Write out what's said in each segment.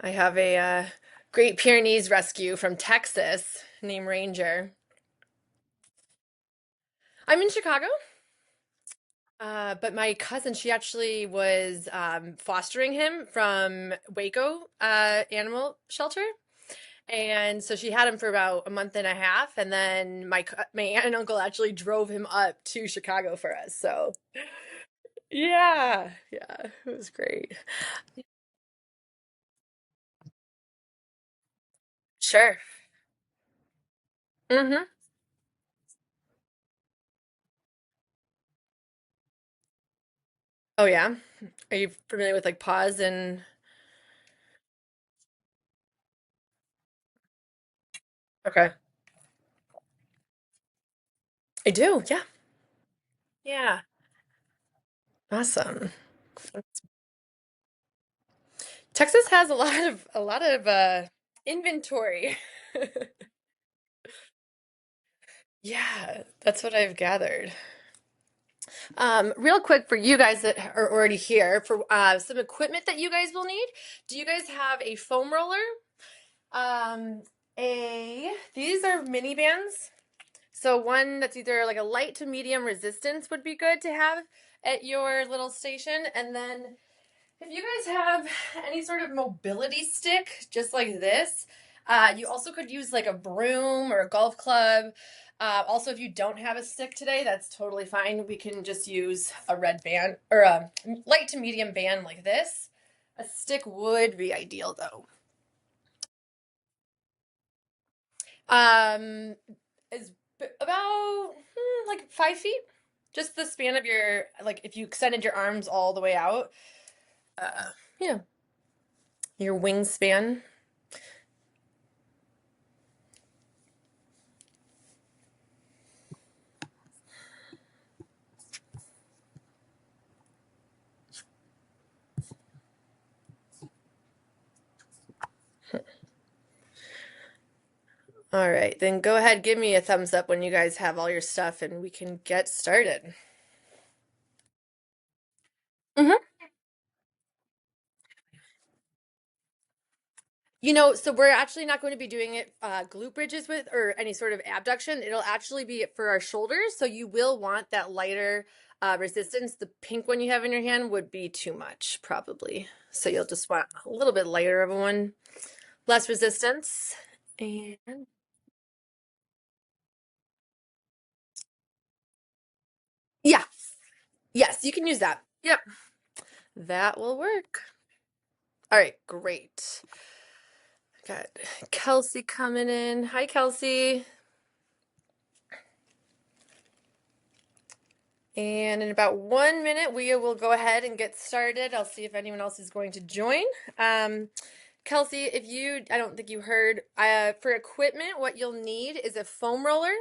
I have a Great Pyrenees rescue from Texas named Ranger. I'm in Chicago, but my cousin, she actually was fostering him from Waco Animal Shelter. And so she had him for about a month and a half, and then my aunt and uncle actually drove him up to Chicago for us. So yeah, it was great. Sure. Mm-hmm. Oh yeah. Are you familiar with like paws and okay. I do, yeah. Yeah. Awesome. Texas has a lot of inventory. Yeah, that's what I've gathered. Real quick for you guys that are already here, for some equipment that you guys will need. Do you guys have a foam roller? Um, these are mini bands. So one that's either like a light to medium resistance would be good to have at your little station, and then if you guys have any sort of mobility stick, just like this, you also could use like a broom or a golf club. Also, if you don't have a stick today, that's totally fine. We can just use a red band or a light to medium band like this. A stick would be ideal though. Um, is about like 5 feet. Just the span of your, like if you extended your arms all the way out. Uh, yeah, your wingspan. All right, then go ahead, give me a thumbs up when you guys have all your stuff and we can get started. Hmm. So we're actually not going to be doing it glute bridges with or any sort of abduction. It'll actually be for our shoulders. So you will want that lighter resistance. The pink one you have in your hand would be too much, probably. So you'll just want a little bit lighter of a one, less resistance. And yeah, yes, you can use that. Yep, that will work. All right, great. Got Kelsey coming in. Hi, Kelsey. And in about 1 minute, we will go ahead and get started. I'll see if anyone else is going to join. Um, Kelsey, I don't think you heard, for equipment, what you'll need is a foam roller,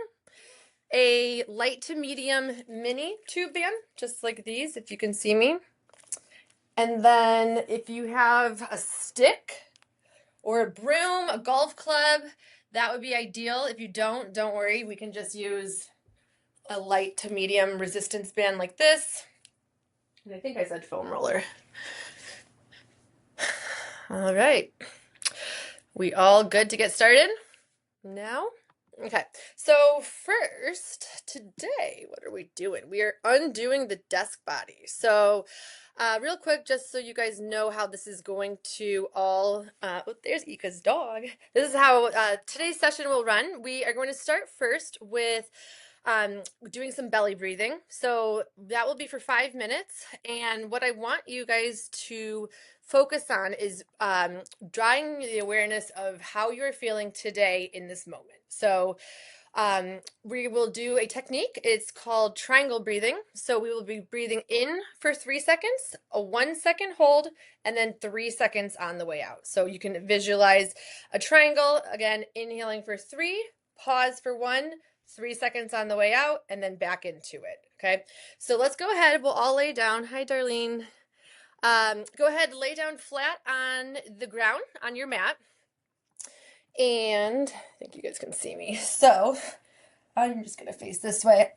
a light to medium mini tube band, just like these, if you can see me. And then if you have a stick or a broom, a golf club, that would be ideal. If you don't worry. We can just use a light to medium resistance band like this. And I think I said foam roller. All right. We all good to get started now? Okay. So first, today, what are we doing? We are undoing the desk body. So real quick, just so you guys know how this is going to all, oh, there's Ika's dog. This is how today's session will run. We are going to start first with doing some belly breathing. So that will be for 5 minutes. And what I want you guys to focus on is drawing the awareness of how you're feeling today in this moment. So we will do a technique. It's called triangle breathing. So we will be breathing in for 3 seconds, a 1 second hold, and then 3 seconds on the way out. So you can visualize a triangle. Again, inhaling for three, pause for one, 3 seconds on the way out, and then back into it. Okay. So let's go ahead. We'll all lay down. Hi, Darlene. Go ahead, lay down flat on the ground on your mat. And I think you guys can see me. So I'm just going to face this way.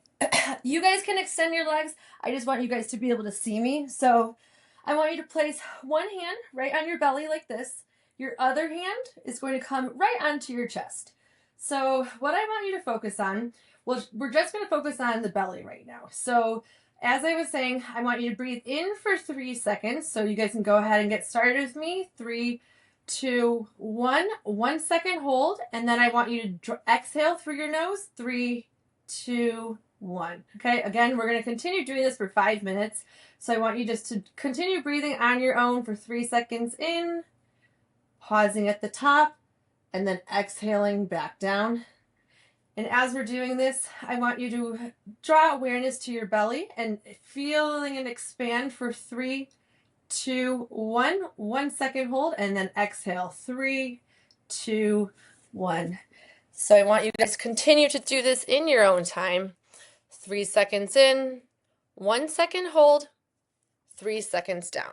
You guys can extend your legs. I just want you guys to be able to see me. So I want you to place one hand right on your belly like this. Your other hand is going to come right onto your chest. So what I want you to focus on, well, we're just going to focus on the belly right now. So as I was saying, I want you to breathe in for 3 seconds. So you guys can go ahead and get started with me. 3, 2, 1. 1 second hold. And then I want you to exhale through your nose. 3, 2, 1. Okay, again, we're going to continue doing this for 5 minutes. So I want you just to continue breathing on your own for 3 seconds in, pausing at the top, and then exhaling back down. And as we're doing this, I want you to draw awareness to your belly and feeling it expand for 3, 2, 1. 1 second hold, and then exhale. 3, 2, 1. So I want you guys to continue to do this in your own time. 3 seconds in, 1 second hold, 3 seconds down.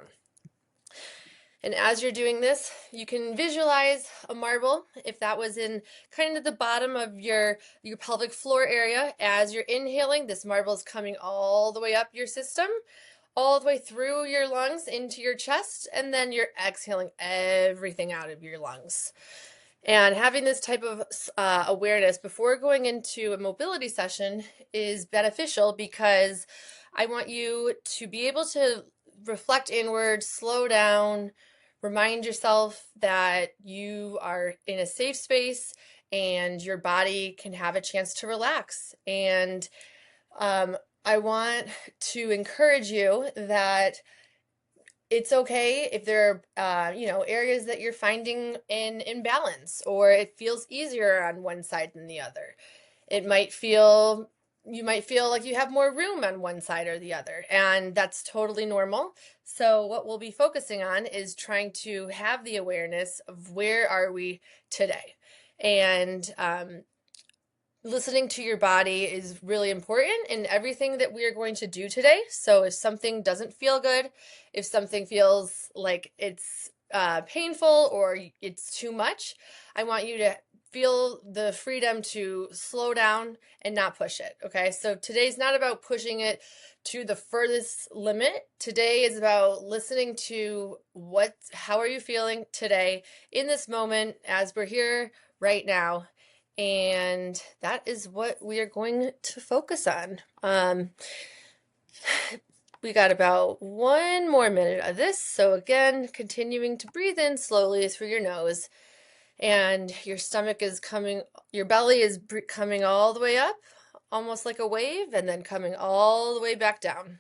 And as you're doing this, you can visualize a marble, if that was in kind of the bottom of your pelvic floor area. As you're inhaling, this marble is coming all the way up your system, all the way through your lungs into your chest, and then you're exhaling everything out of your lungs. And having this type of awareness before going into a mobility session is beneficial, because I want you to be able to reflect inward, slow down, remind yourself that you are in a safe space and your body can have a chance to relax. And I want to encourage you that it's okay if there are, areas that you're finding an imbalance, or it feels easier on one side than the other. You might feel like you have more room on one side or the other, and that's totally normal. So what we'll be focusing on is trying to have the awareness of where are we today. And listening to your body is really important in everything that we are going to do today. So if something doesn't feel good, if something feels like it's painful or it's too much, I want you to feel the freedom to slow down and not push it. Okay, so today's not about pushing it to the furthest limit. Today is about listening to how are you feeling today in this moment as we're here right now. And that is what we are going to focus on. We got about 1 more minute of this. So again, continuing to breathe in slowly through your nose, and your belly is coming all the way up, almost like a wave, and then coming all the way back down.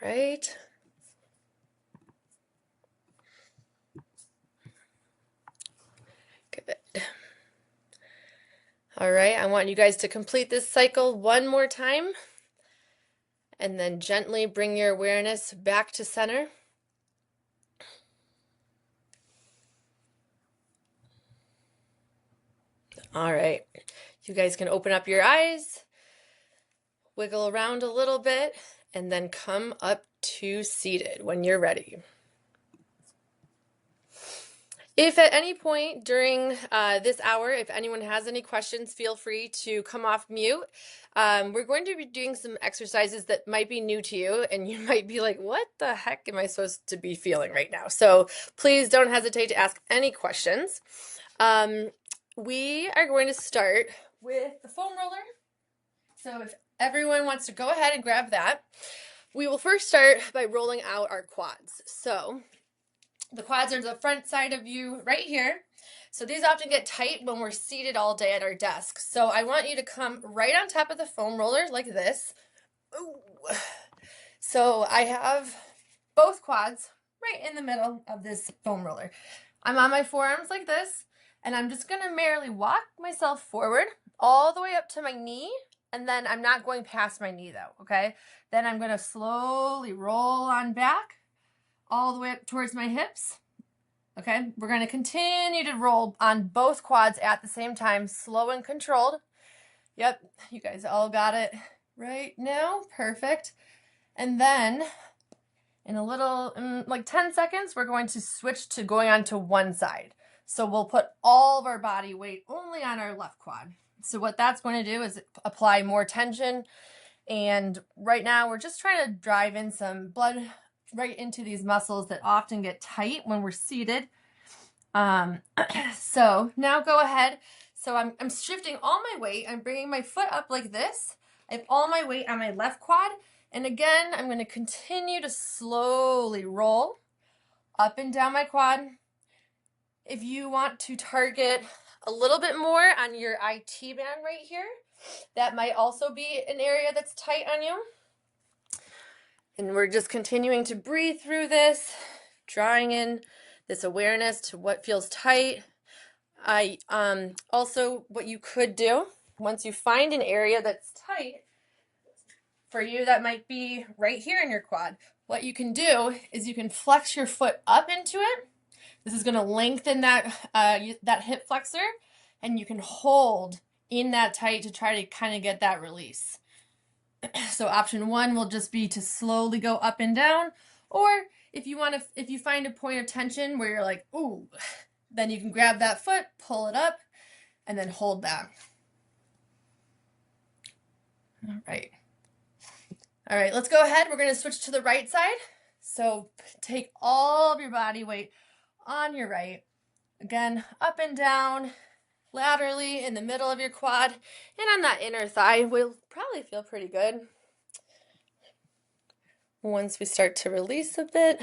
Right. Good. All right, I want you guys to complete this cycle 1 more time, and then gently bring your awareness back to center. All right, you guys can open up your eyes, wiggle around a little bit, and then come up to seated when you're ready. If at any point during this hour, if anyone has any questions, feel free to come off mute. We're going to be doing some exercises that might be new to you, and you might be like, what the heck am I supposed to be feeling right now? So please don't hesitate to ask any questions. We are going to start with the foam roller. So if everyone wants to go ahead and grab that, we will first start by rolling out our quads. So the quads are the front side of you right here. So these often get tight when we're seated all day at our desk. So I want you to come right on top of the foam roller like this. Ooh. So I have both quads right in the middle of this foam roller. I'm on my forearms like this, and I'm just going to merely walk myself forward all the way up to my knee, and then I'm not going past my knee though, okay? Then I'm going to slowly roll on back all the way up towards my hips. Okay, we're going to continue to roll on both quads at the same time, slow and controlled. Yep, you guys all got it right now. Perfect. And then in a little, like 10 seconds, we're going to switch to going on to one side. So we'll put all of our body weight only on our left quad. So what that's going to do is apply more tension. And right now we're just trying to drive in some blood right into these muscles that often get tight when we're seated. So now go ahead. So I'm shifting all my weight. I'm bringing my foot up like this. I have all my weight on my left quad. And again, I'm going to continue to slowly roll up and down my quad. If you want to target a little bit more on your IT band right here, that might also be an area that's tight on you. And we're just continuing to breathe through this, drawing in this awareness to what feels tight. Also, what you could do once you find an area that's tight, for you that might be right here in your quad, what you can do is you can flex your foot up into it. This is going to lengthen that hip flexor, and you can hold in that tight to try to kind of get that release. So option one will just be to slowly go up and down, or if you find a point of tension where you're like, ooh, then you can grab that foot, pull it up, and then hold that. All right, let's go ahead. We're going to switch to the right side. So take all of your body weight on your right. Again, up and down, laterally in the middle of your quad, and on that inner thigh will probably feel pretty good. Once we start to release a bit.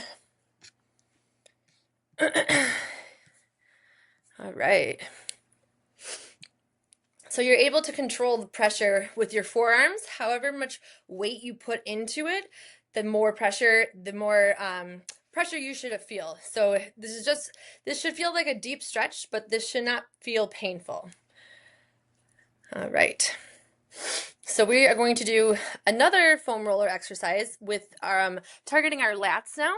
All right. So you're able to control the pressure with your forearms. However much weight you put into it, the more pressure you should feel. So this should feel like a deep stretch, but this should not feel painful. All right. So we are going to do another foam roller exercise with targeting our lats now.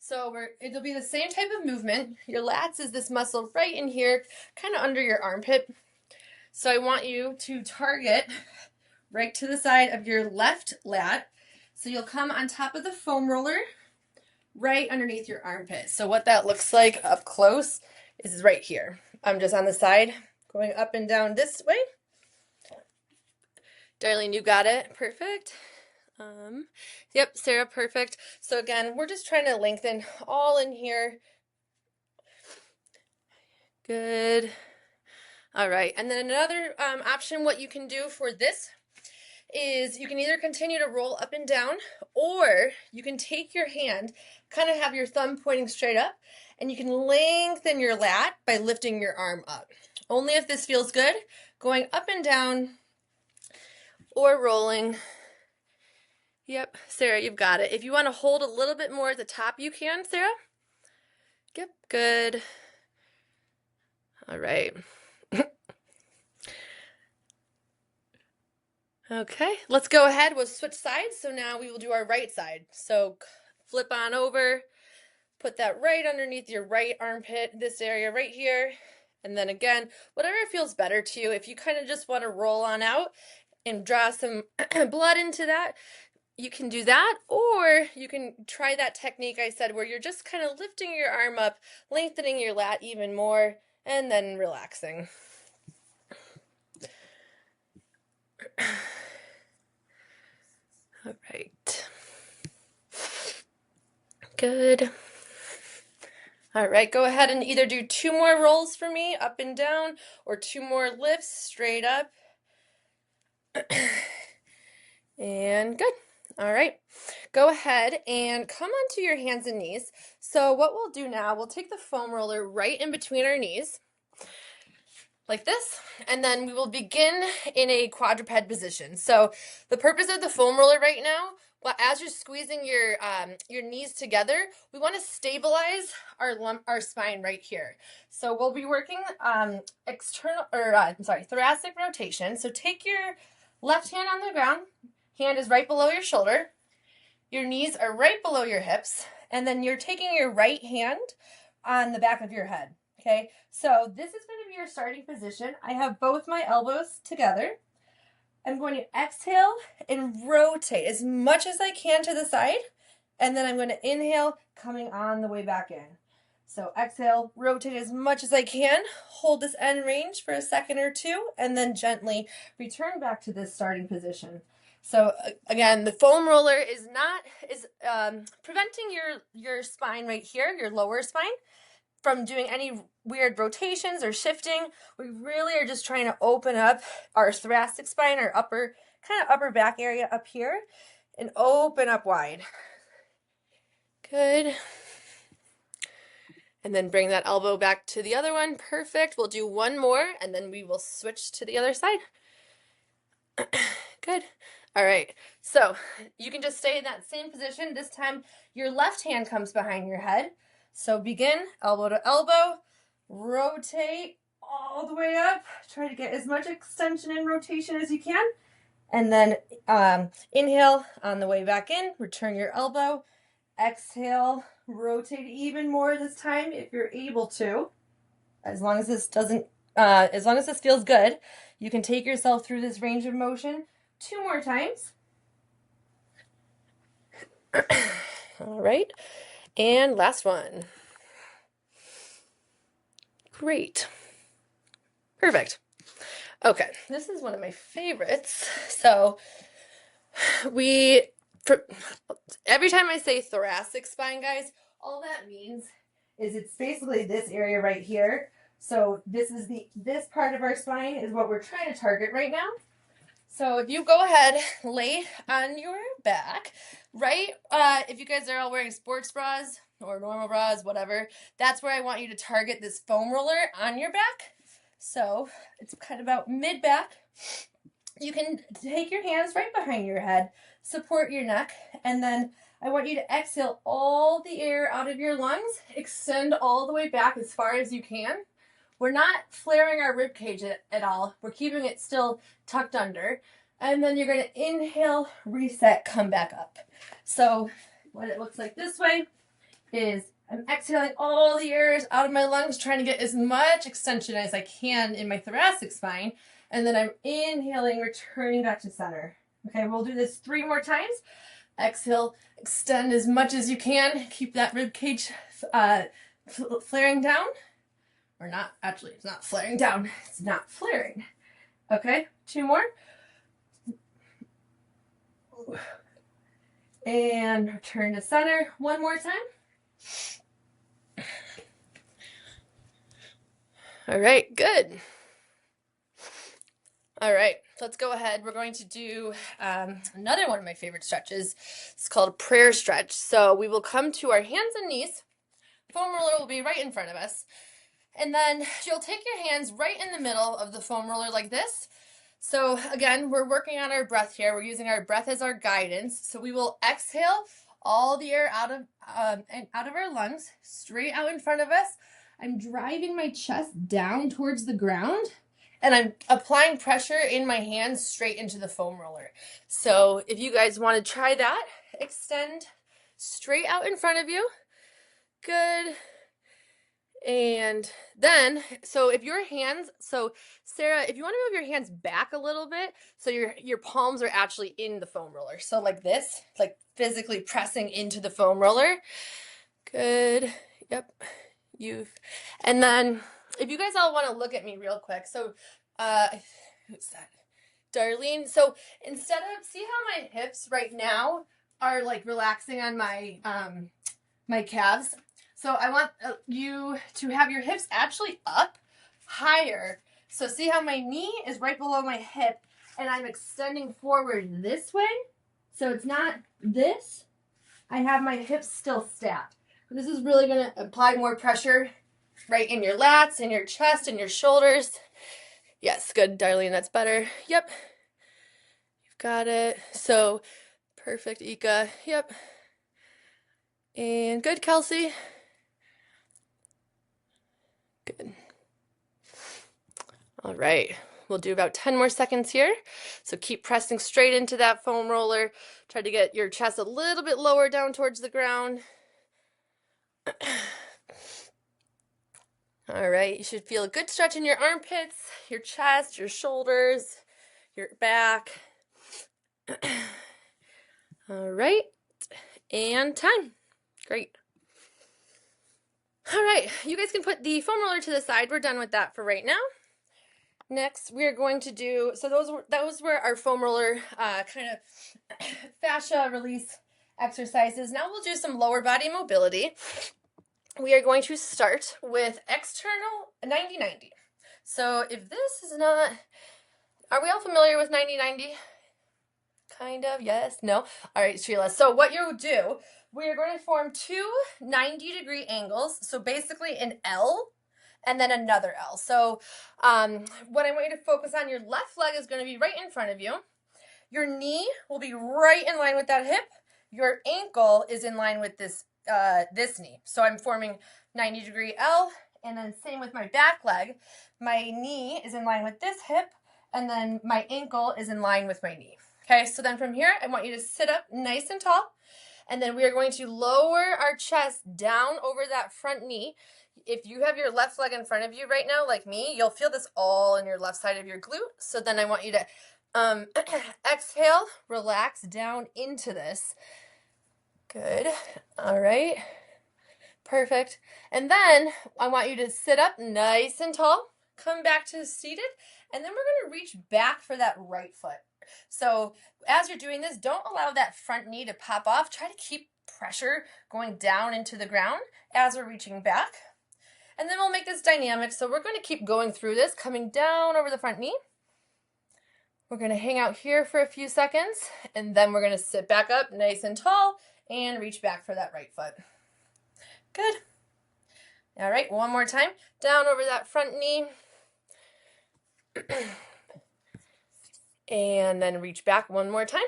So it'll be the same type of movement. Your lats is this muscle right in here, kind of under your armpit. So I want you to target right to the side of your left lat. So you'll come on top of the foam roller, right underneath your armpit. So what that looks like up close is right here. I'm just on the side, going up and down this way. Darlene, you got it. Perfect. Yep, Sarah, perfect. So again, we're just trying to lengthen all in here. Good. All right, and then another option, what you can do for this is you can either continue to roll up and down, or you can take your hand, kind of have your thumb pointing straight up, and you can lengthen your lat by lifting your arm up. Only if this feels good, going up and down or rolling. Yep, Sarah, you've got it. If you want to hold a little bit more at the top, you can, Sarah. Yep, good. All right. Okay, let's go ahead. We'll switch sides. So now we will do our right side. So flip on over, put that right underneath your right armpit, this area right here. And then again, whatever feels better to you. If you kind of just want to roll on out and draw some blood into that, you can do that, or you can try that technique I said where you're just kind of lifting your arm up, lengthening your lat even more, and then relaxing. All right. Good. All right, go ahead and either do 2 more rolls for me, up and down, or 2 more lifts, straight up. And good. All right, go ahead and come onto your hands and knees. So what we'll do now, we'll take the foam roller right in between our knees, like this, and then we will begin in a quadruped position. So the purpose of the foam roller right now, well, as you're squeezing your knees together, we want to stabilize our spine right here. So we'll be working thoracic rotation. So take your left hand on the ground, hand is right below your shoulder, your knees are right below your hips, and then you're taking your right hand on the back of your head. Okay, so this is going to be your starting position. I have both my elbows together. I'm going to exhale and rotate as much as I can to the side, and then I'm going to inhale, coming on the way back in. So exhale, rotate as much as I can, hold this end range for a second or two, and then gently return back to this starting position. So again, the foam roller is preventing your spine right here, your lower spine, from doing any weird rotations or shifting. We really are just trying to open up our thoracic spine, our upper back area up here, and open up wide. Good. And then bring that elbow back to the other one. Perfect. We'll do one more, and then we will switch to the other side. Good. All right. So you can just stay in that same position. This time, your left hand comes behind your head. So begin elbow to elbow, rotate all the way up. Try to get as much extension and rotation as you can. And then inhale on the way back in, return your elbow. Exhale, rotate even more this time if you're able to. As long as this feels good, you can take yourself through this range of motion 2 more times. All right, and last one. Great. Perfect. Okay, this is one of my favorites. So every time I say thoracic spine, guys, all that means is it's basically this area right here. So this part of our spine is what we're trying to target right now. So if you go ahead, lay on your back, right? If you guys are all wearing sports bras or normal bras, whatever, that's where I want you to target this foam roller on your back. So it's kind of about mid-back. You can take your hands right behind your head, support your neck, and then I want you to exhale all the air out of your lungs, extend all the way back as far as you can. We're not flaring our rib cage at all. We're keeping it still tucked under. And then you're going to inhale, reset, come back up. So what it looks like this way is I'm exhaling all the air out of my lungs, trying to get as much extension as I can in my thoracic spine. And then I'm inhaling, returning back to center. Okay, we'll do this 3 more times. Exhale, extend as much as you can. Keep that rib cage flaring down. Or not, actually, it's not flaring down. It's not flaring. Okay, 2 more. And return to center 1 more time. All right, good. All right, let's go ahead. We're going to do another one of my favorite stretches. It's called a prayer stretch. So we will come to our hands and knees. Foam roller will be right in front of us. And then you'll take your hands right in the middle of the foam roller like this. So again, we're working on our breath here. We're using our breath as our guidance. So we will exhale all the air out of our lungs, straight out in front of us. I'm driving my chest down towards the ground, and I'm applying pressure in my hands straight into the foam roller. So if you guys want to try that, extend straight out in front of you. Good. And then, so Sarah, if you want to move your hands back a little bit, so your palms are actually in the foam roller. So like this, like physically pressing into the foam roller. Good. Yep. And then if you guys all want to look at me real quick. So, who's that? Darlene. So instead of, see how my hips right now are like relaxing on my, my calves? So I want you to have your hips actually up higher. So see how my knee is right below my hip and I'm extending forward this way. So it's not this. I have my hips still stacked. This is really going to apply more pressure right in your lats, in your chest, in your shoulders. Yes, good, Darlene, that's better. Yep. You've got it. So perfect, Ika. Yep. And good, Kelsey. Good. All right, we'll do about 10 more seconds here. So keep pressing straight into that foam roller. Try to get your chest a little bit lower down towards the ground. All right, you should feel a good stretch in your armpits, your chest, your shoulders, your back. All right, and time. Great. All right, you guys can put the foam roller to the side. We're done with that for right now. Next, we are going to do, so those were our foam roller kind of fascia release exercises. Now we'll do some lower body mobility. We are going to start with external 90-90. So if this is not, are we all familiar with 90-90? Kind of, yes, no? All right, Sheila. So what you'll do, we are going to form two 90-degree angles. So basically an L and then another L. So what I want you to focus on, your left leg is going to be right in front of you. Your knee will be right in line with that hip. Your ankle is in line with this knee. So I'm forming 90-degree L, and then same with my back leg. My knee is in line with this hip, and then my ankle is in line with my knee. Okay, so then from here, I want you to sit up nice and tall, and then we are going to lower our chest down over that front knee. If you have your left leg in front of you right now, like me, you'll feel this all in your left side of your glute. So then I want you to exhale, relax down into this. Good. All right. Perfect. And then I want you to sit up nice and tall, come back to seated, and then we're going to reach back for that right foot. So as you're doing this, don't allow that front knee to pop off. Try to keep pressure going down into the ground as we're reaching back. And then we'll make this dynamic. So we're going to keep going through this, coming down over the front knee. We're going to hang out here for a few seconds, and then we're going to sit back up nice and tall and reach back for that right foot. Good. All right, one more time. Down over that front knee. And then reach back one more time.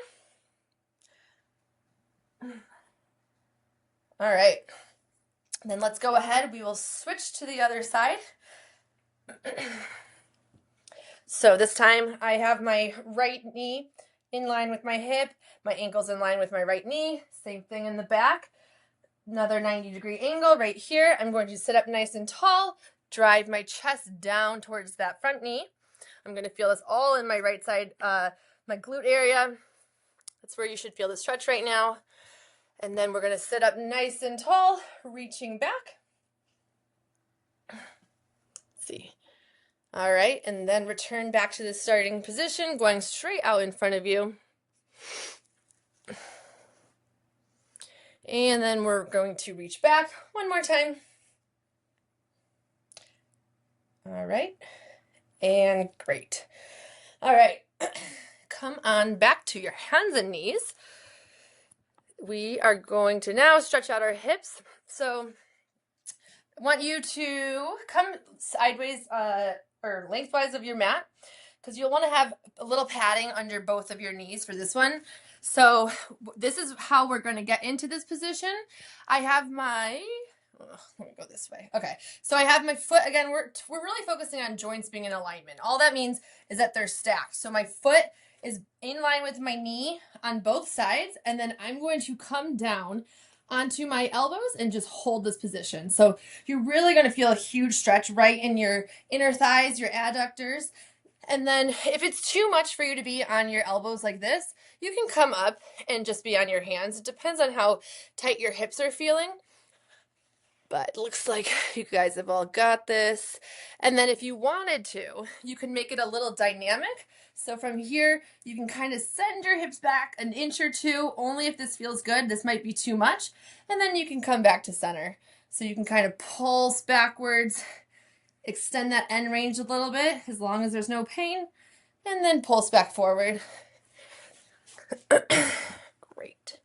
All right. Then let's go ahead. We will switch to the other side. So this time I have my right knee in line with my hip, my ankle's in line with my right knee, same thing in the back. Another 90-degree angle right here. I'm going to sit up nice and tall, drive my chest down towards that front knee. I'm going to feel this all in my right side, my glute area. That's where you should feel the stretch right now. And then we're going to sit up nice and tall, reaching back. Let's see. All right, and then return back to the starting position, going straight out in front of you. And then we're going to reach back one more time. All right, and great. All right, come on back to your hands and knees. We are going to now stretch out our hips. So I want you to come sideways or lengthwise of your mat, because you'll want to have a little padding under both of your knees for this one. So this is how we're going to get into this position. I have my, let me go this way. Okay, so I have my foot, again, we're really focusing on joints being in alignment. All that means is that they're stacked. So my foot is in line with my knee on both sides, and then I'm going to come down onto my elbows and just hold this position. So you're really going to feel a huge stretch right in your inner thighs, your adductors. And then if it's too much for you to be on your elbows like this, you can come up and just be on your hands. It depends on how tight your hips are feeling. But it looks like you guys have all got this. And then if you wanted to, you can make it a little dynamic. So from here, you can kind of send your hips back an inch or two, only if this feels good. This might be too much. And then you can come back to center. So you can kind of pulse backwards, extend that end range a little bit, as long as there's no pain, and then pulse back forward. Great.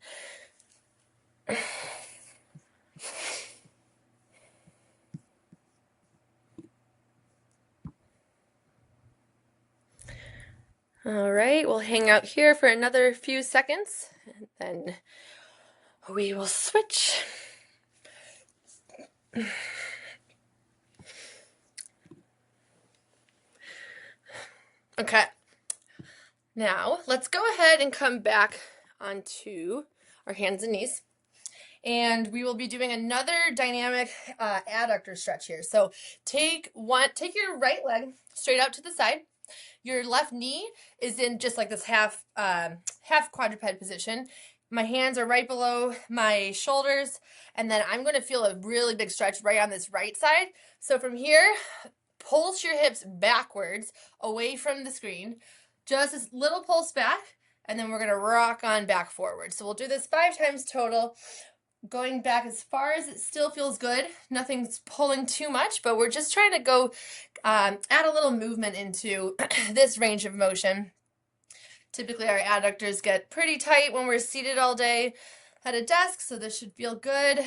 All right, we'll hang out here for another few seconds, and then we will switch. Okay, now let's go ahead and come back onto our hands and knees. And we will be doing another dynamic adductor stretch here. So take your right leg straight out to the side. Your left knee is in just like this half quadruped position. My hands are right below my shoulders, and then I'm going to feel a really big stretch right on this right side. So from here, pulse your hips backwards away from the screen, just this little pulse back, and then we're going to rock on back forward. So we'll do this 5 times total, going back as far as it still feels good. Nothing's pulling too much, but we're just trying to go add a little movement into this range of motion. Typically our adductors get pretty tight when we're seated all day at a desk, so this should feel good.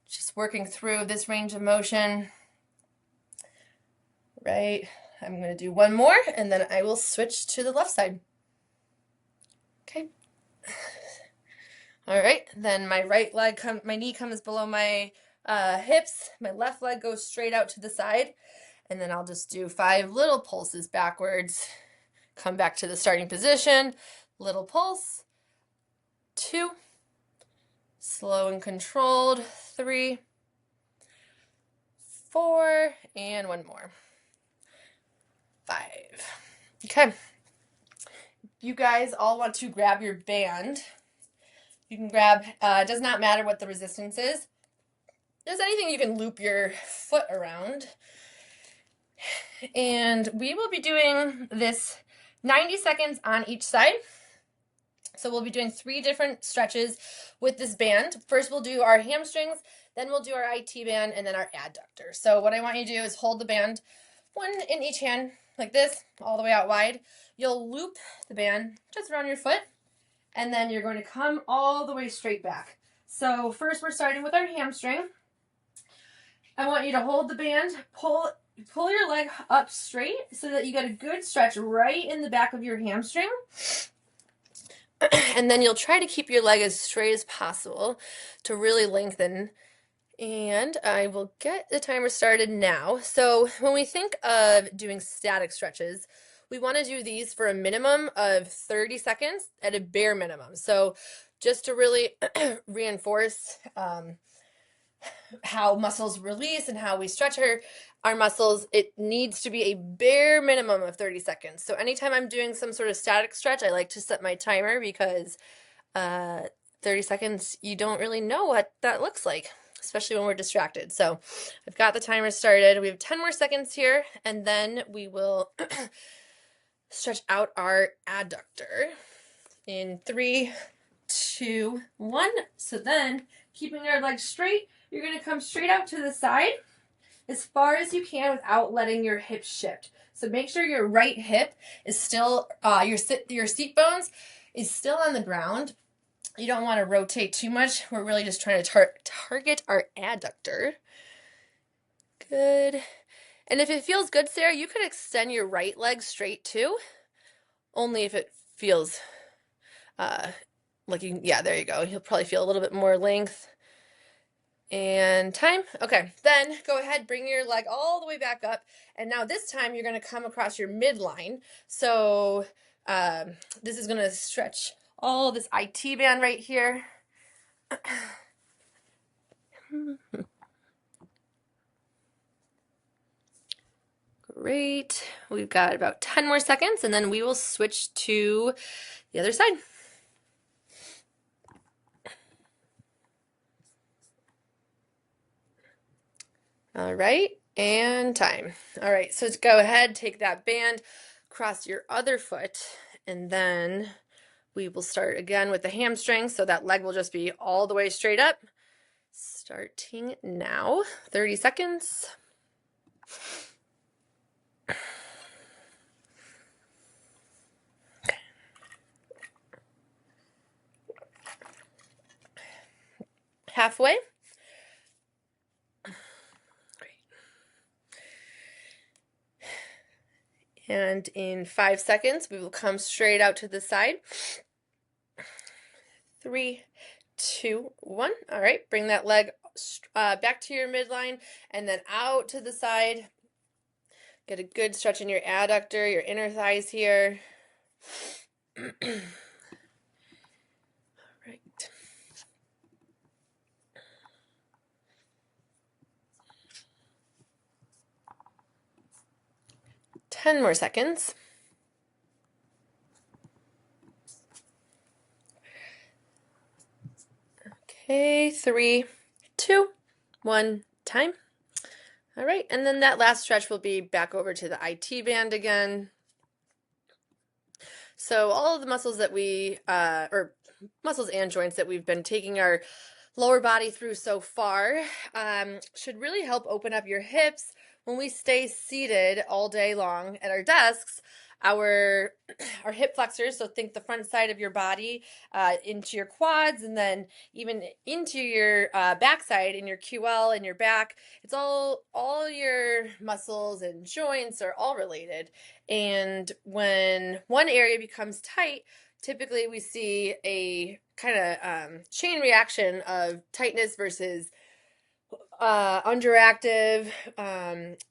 Just working through this range of motion. Right, I'm going to do one more and then I will switch to the left side. Okay. All right, then my right leg, my knee comes below my hips, my left leg goes straight out to the side, and then I'll just do 5 little pulses backwards. Come back to the starting position, little pulse, 2, slow and controlled, 3, 4, and one more, 5. Okay, you guys all want to grab your band. You can grab, it does not matter what the resistance is. There's anything you can loop your foot around. And we will be doing this 90 seconds on each side. So we'll be doing 3 different stretches with this band. First we'll do our hamstrings, then we'll do our IT band, and then our adductor. So what I want you to do is hold the band, one in each hand, like this, all the way out wide. You'll loop the band just around your foot, and then you're going to come all the way straight back. So first we're starting with our hamstring. I want you to hold the band, pull your leg up straight so that you get a good stretch right in the back of your hamstring. And then you'll try to keep your leg as straight as possible to really lengthen. And I will get the timer started now. So when we think of doing static stretches, we want to do these for a minimum of 30 seconds at a bare minimum. So just to really reinforce how muscles release and how we stretch our muscles, it needs to be a bare minimum of 30 seconds. So anytime I'm doing some sort of static stretch, I like to set my timer because 30 seconds, you don't really know what that looks like, especially when we're distracted. So I've got the timer started. We have 10 more seconds here, and then we will stretch out our adductor in 3, 2, 1. So then, keeping our legs straight, you're going to come straight out to the side as far as you can without letting your hips shift. So make sure your right hip is still, your seat bones is still on the ground. You don't want to rotate too much. We're really just trying to target our adductor. Good. And if it feels good, Sarah, you could extend your right leg straight too. Only if it feels like you, yeah, there you go. You'll probably feel a little bit more length. And time. Okay, then go ahead, bring your leg all the way back up. And now this time you're going to come across your midline. So this is going to stretch all this IT band right here. Great. We've got about 10 more seconds, and then we will switch to the other side. All right, and time. All right, so go ahead, take that band, cross your other foot, and then we will start again with the hamstring, so that leg will just be all the way straight up. Starting now, 30 seconds. Halfway. And in 5 seconds, we will come straight out to the side. 3, 2, 1. All right, bring that leg back to your midline and then out to the side. Get a good stretch in your adductor, your inner thighs here. All right. 10 more seconds. Okay, 3, 2, 1, time. All right, and then that last stretch will be back over to the IT band again. So all of the muscles that or muscles and joints that we've been taking our lower body through so far should really help open up your hips. When we stay seated all day long at our desks, our hip flexors, so think the front side of your body into your quads and then even into your backside in your QL and your back. It's all your muscles and joints are all related. And when one area becomes tight, typically we see a kind of chain reaction of tightness versus underactive,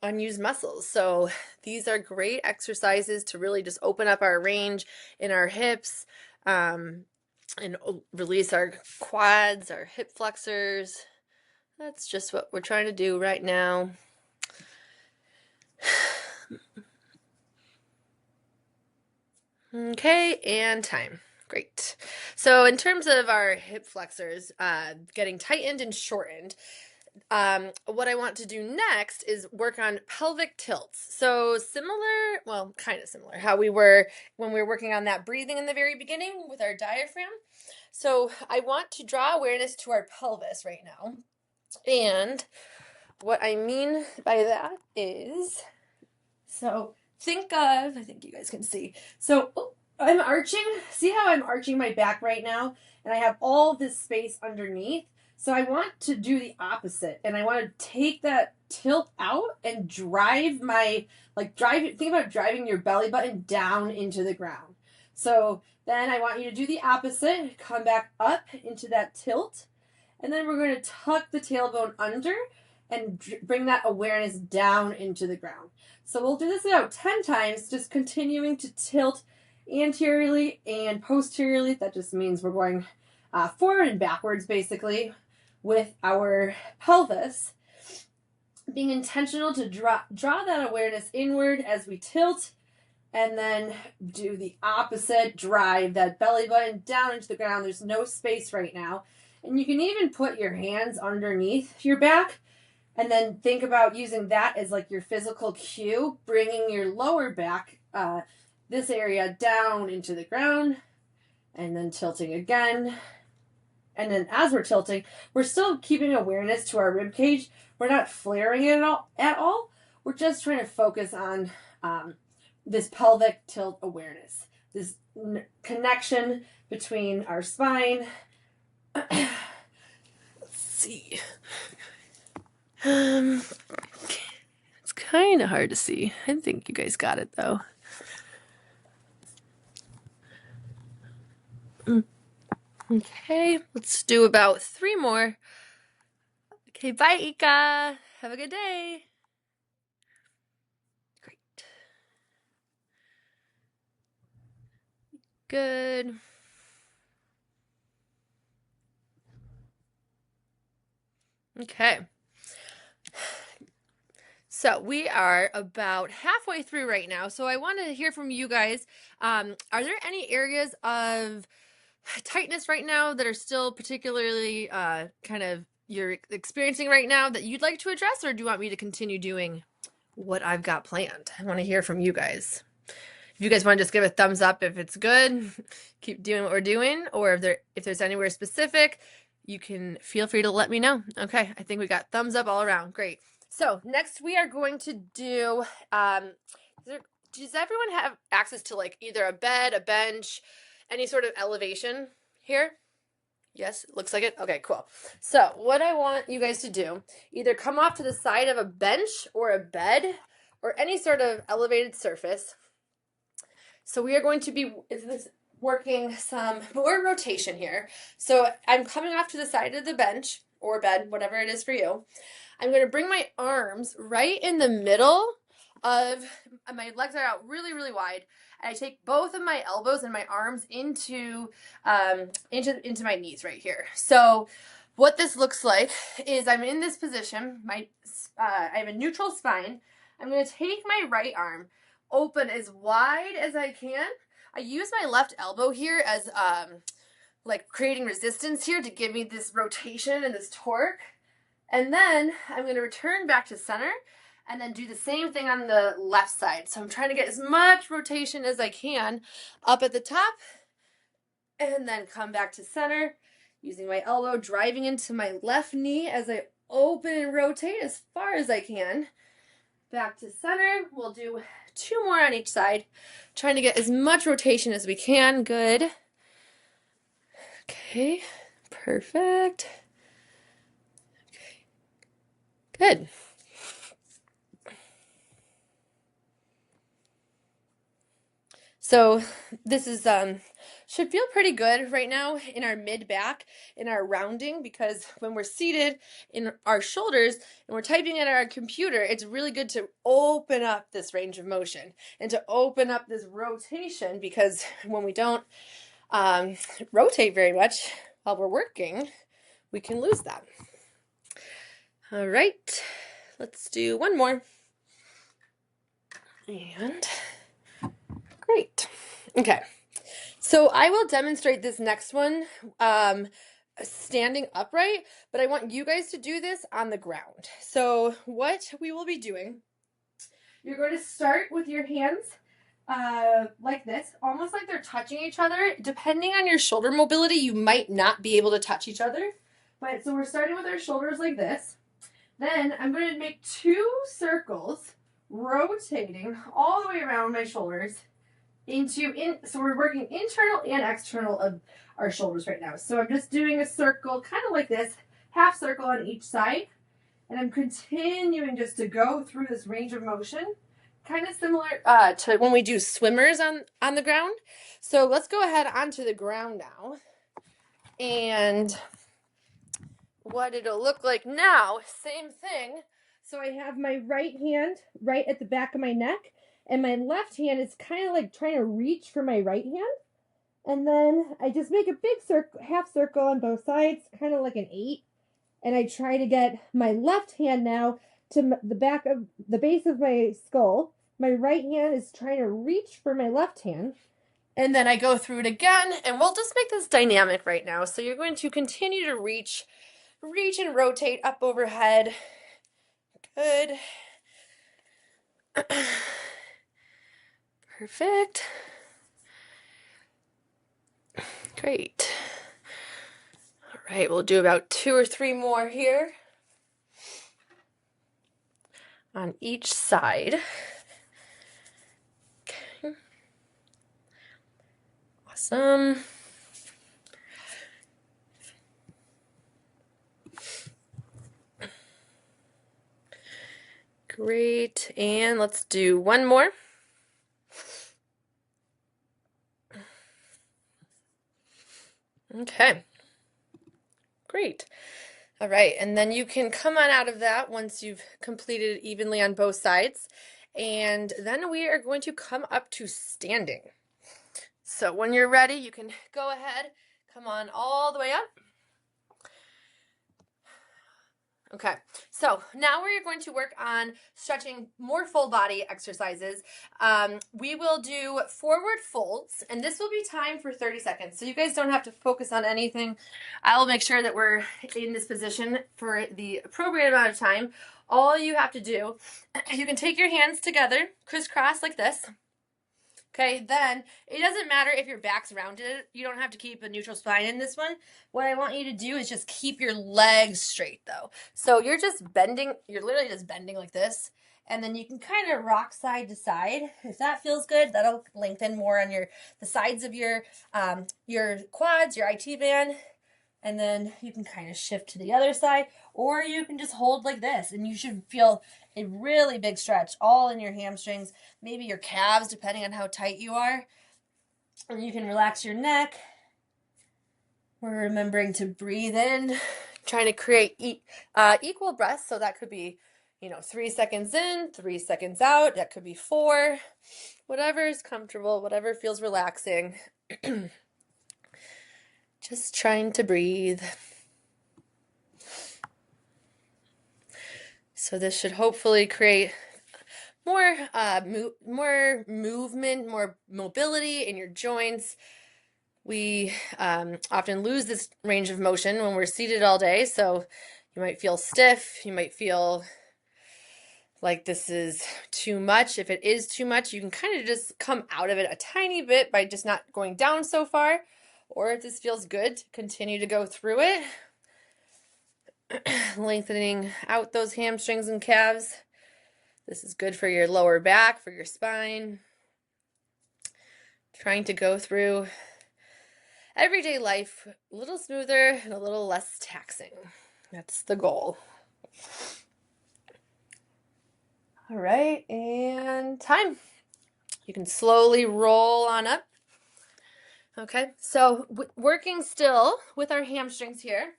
unused muscles. So these are great exercises to really just open up our range in our hips and release our quads, our hip flexors. That's just what we're trying to do right now. Okay, and time. Great. So in terms of our hip flexors getting tightened and shortened, what I want to do next is work on pelvic tilts. So similar, well, kind of similar, how we were when we were working on that breathing in the very beginning with our diaphragm. So I want to draw awareness to our pelvis right now. And what I mean by that is, so think of, I think you guys can see. So I'm arching, see how I'm arching my back right now? And I have all this space underneath. So I want to do the opposite. And I want to take that tilt out and drive think about driving your belly button down into the ground. So then I want you to do the opposite, come back up into that tilt. And then we're going to tuck the tailbone under and bring that awareness down into the ground. So we'll do this about 10 times, just continuing to tilt anteriorly and posteriorly. That just means we're going forward and backwards, basically, with our pelvis. Being intentional to draw that awareness inward as we tilt, and then do the opposite, drive that belly button down into the ground. There's no space right now. And you can even put your hands underneath your back and then think about using that as like your physical cue, bringing your lower back, this area down into the ground, and then tilting again. And then as we're tilting, we're still keeping awareness to our rib cage. We're not flaring it at all. We're just trying to focus on this pelvic tilt awareness, this connection between our spine. Let's see. It's kind of hard to see. I think you guys got it though. Okay, let's do about 3 more. Okay, bye, Ika. Have a good day. Great. Good. Okay. So we are about halfway through right now. So I want to hear from you guys. Are there any areas of tightness right now that are still particularly kind of you're experiencing right now that you'd like to address, or do you want me to continue doing what I've got planned? I want to hear from you guys. If you guys want to just give a thumbs up if it's good, keep doing what we're doing, or if there's anywhere specific, you can feel free to let me know. Okay, I think we got thumbs up all around. Great. So next we are going to do, does everyone have access to like either a bed, a bench, any sort of elevation here? Yes, it looks like it. Okay, cool. So what I want you guys to do, either come off to the side of a bench or a bed or any sort of elevated surface. So we are going to be working some more rotation here. So I'm coming off to the side of the bench or bed, whatever it is for you. I'm going to bring my arms right in the middle of, my legs are out really, really wide. And I take both of my elbows and my arms into my knees right here. So what this looks like is I'm in this position. I have a neutral spine. I'm going to take my right arm, open as wide as I can. I use my left elbow here as like creating resistance here to give me this rotation and this torque. And then I'm going to return back to center and then do the same thing on the left side. So I'm trying to get as much rotation as I can up at the top and then come back to center using my elbow driving into my left knee as I open and rotate as far as I can. Back to center. We'll do 2 more on each side, trying to get as much rotation as we can. Good. Okay, perfect. Okay, good. So this is should feel pretty good right now in our mid back, in our rounding, because when we're seated in our shoulders and we're typing at our computer, it's really good to open up this range of motion and to open up this rotation, because when we don't rotate very much while we're working, we can lose that. All right, let's do one more. And great. Okay. So I will demonstrate this next one standing upright, but I want you guys to do this on the ground. So what we will be doing, you're going to start with your hands like this, almost like they're touching each other. Depending on your shoulder mobility, you might not be able to touch each other. But so we're starting with our shoulders like this. Then I'm going to make 2 circles, rotating all the way around my shoulders. So we're working internal and external of our shoulders right now. So I'm just doing a circle, kind of like this, half circle on each side. And I'm continuing just to go through this range of motion, kind of similar to when we do swimmers on the ground. So let's go ahead onto the ground now. And what it'll look like now, same thing. So I have my right hand right at the back of my neck. And my left hand is kind of like trying to reach for my right hand. And then I just make a big circle, half circle on both sides, kind of like an 8. And I try to get my left hand now to the back of the base of my skull. My right hand is trying to reach for my left hand. And then I go through it again, and we'll just make this dynamic right now. So you're going to continue to reach and rotate up overhead. Good. Perfect. Great. All right, we'll do about 2 or 3 more here on each side. Okay. Awesome. Great, and let's do one more. Okay, great. All right, and then you can come on out of that once you've completed it evenly on both sides. And then we are going to come up to standing. So when you're ready, you can go ahead, come on all the way up. Okay, so now we're going to work on stretching more full body exercises. We will do forward folds, and this will be timed for 30 seconds. So you guys don't have to focus on anything. I will make sure that we're in this position for the appropriate amount of time. All you have to do, you can take your hands together, crisscross like this. Okay, then it doesn't matter if your back's rounded. You don't have to keep a neutral spine in this one. What I want you to do is just keep your legs straight though. So you're just bending, you're literally just bending like this. And then you can kind of rock side to side. If that feels good, that'll lengthen more on the sides of your quads, your IT band. And then you can kind of shift to the other side, or you can just hold like this, and you should feel a really big stretch all in your hamstrings, maybe your calves, depending on how tight you are. And you can relax your neck. We're remembering to breathe in, trying to create equal breaths. So that could be, 3 seconds in, 3 seconds out. That could be 4, whatever is comfortable, whatever feels relaxing. Just trying to breathe. So this should hopefully create more movement, more mobility in your joints, We often lose this range of motion when we're seated all day, so you might feel stiff, you might feel like this is too much. If it is too much, you can kind of just come out of it a tiny bit by just not going down so far. Or if this feels good, continue to go through it, lengthening out those hamstrings and calves. This is good for your lower back, for your spine. Trying to go through everyday life a little smoother and a little less taxing. That's the goal. All right, and time. You can slowly roll on up. Okay, so working still with our hamstrings here.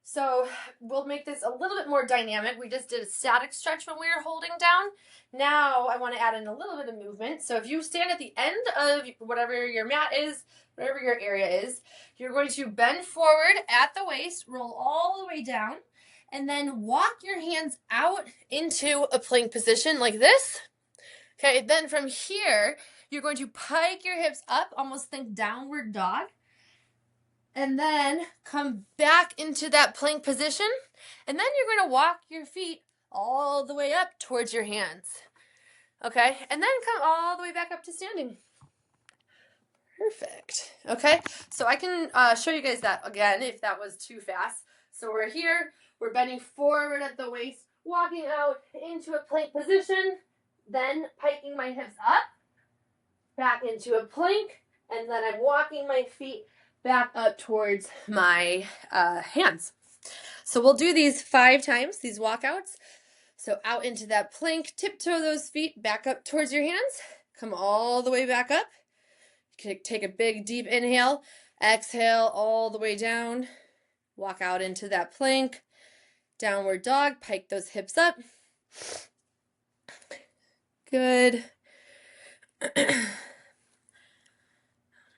So we'll make this a little bit more dynamic. We just did a static stretch when we were holding down. Now I want to add in a little bit of movement. So if you stand at the end of whatever your mat is, whatever your area is, you're going to bend forward at the waist, roll all the way down, and then walk your hands out into a plank position like this. Okay, then from here, you're going to pike your hips up, almost think downward dog. And then come back into that plank position. And then you're going to walk your feet all the way up towards your hands. Okay, and then come all the way back up to standing. Perfect. Okay, so I can show you guys that again if that was too fast. So we're here, we're bending forward at the waist, walking out into a plank position, then piking my hips up, back into a plank, and then I'm walking my feet back up towards my hands. So we'll do these 5 times, these walkouts. So out into that plank, tiptoe those feet back up towards your hands. Come all the way back up. Take a big deep inhale. Exhale all the way down. Walk out into that plank. Downward dog. Pike those hips up. Good.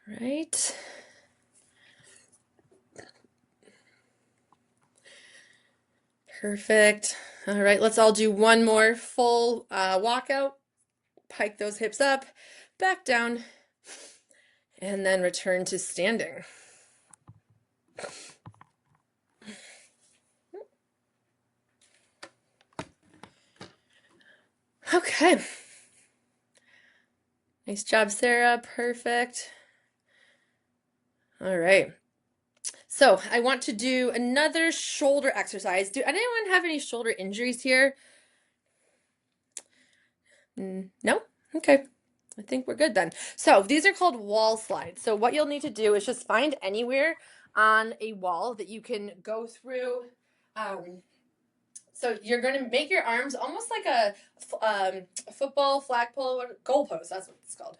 Right. Perfect. All right, let's all do one more full walkout. Pike those hips up, back down, and then return to standing. Okay. Nice job, Sarah. Perfect. All right. So I want to do another shoulder exercise. Do anyone have any shoulder injuries here? No? Okay. I think we're good then. So these are called wall slides. So what you'll need to do is just find anywhere on a wall that you can go through. So you're going to make your arms almost like a football flagpole, goalpost. That's what it's called,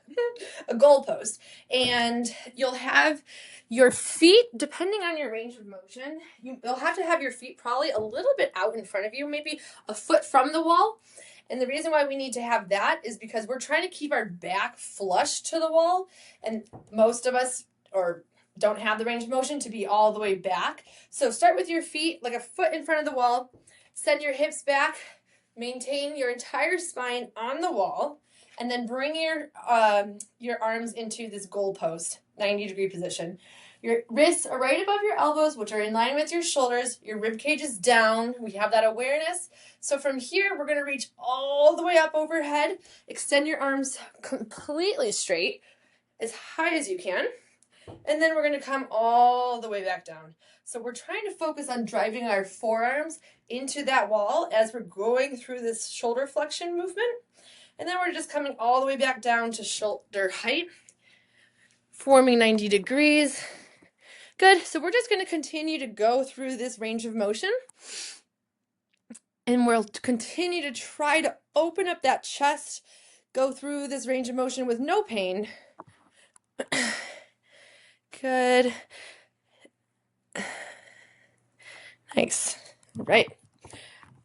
a goalpost. And you'll have your feet, depending on your range of motion, you'll have to have your feet probably a little bit out in front of you, maybe a foot from the wall. And the reason why we need to have that is because we're trying to keep our back flush to the wall. And most of us don't have the range of motion to be all the way back. So start with your feet like a foot in front of the wall. Send your hips back, maintain your entire spine on the wall, and then bring your arms into this goalpost, 90-degree position. Your wrists are right above your elbows, which are in line with your shoulders. Your rib cage is down. We have that awareness. So from here, we're going to reach all the way up overhead. Extend your arms completely straight, as high as you can. And then we're going to come all the way back down. So we're trying to focus on driving our forearms into that wall as we're going through this shoulder flexion movement. And then we're just coming all the way back down to shoulder height, forming 90 degrees. Good. So we're just going to continue to go through this range of motion. And we'll continue to try to open up that chest, go through this range of motion with no pain. Good. Nice. All right.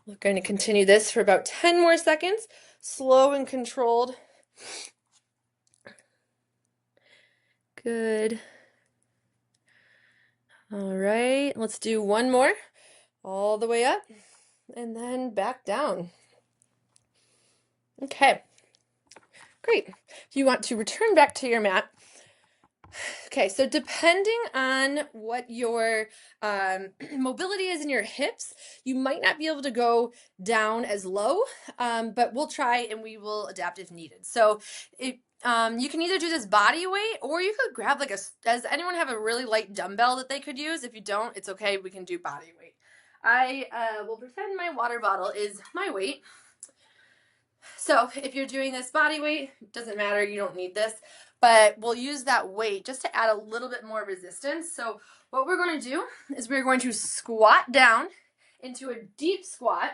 We're going to continue this for about 10 more seconds. Slow and controlled. Good. All right. Let's do one more. All the way up and then back down. Okay. Great. If you want to return back to your mat, Okay, so depending on what your mobility is in your hips, you might not be able to go down as low, but we'll try and we will adapt if needed. So you can either do this body weight, or you could grab like does anyone have a really light dumbbell that they could use? If you don't, it's okay, we can do body weight. I will pretend my water bottle is my weight. So if you're doing this body weight, doesn't matter, you don't need this, but we'll use that weight just to add a little bit more resistance. So what we're going to do is we're going to squat down into a deep squat.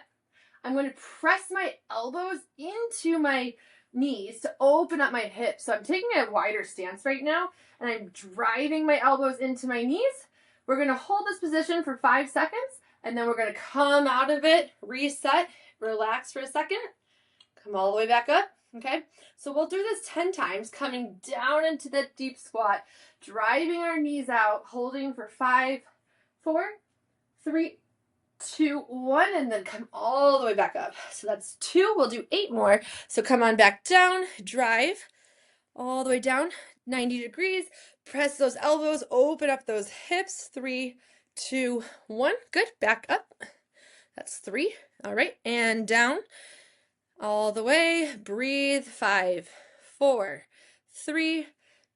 I'm going to press my elbows into my knees to open up my hips. So I'm taking a wider stance right now, and I'm driving my elbows into my knees. We're going to hold this position for 5 seconds, and then we're going to come out of it, reset, relax for a second. Come all the way back up, okay? So we'll do this 10 times, coming down into that deep squat, driving our knees out, holding for 5, 4, 3, 2, 1, and then come all the way back up. So that's 2, we'll do 8 more. So come on back down, drive all the way down, 90 degrees, press those elbows, open up those hips, 3, 2, 1, good, back up. That's 3, all right, and down. All the way, breathe, 5, 4, 3,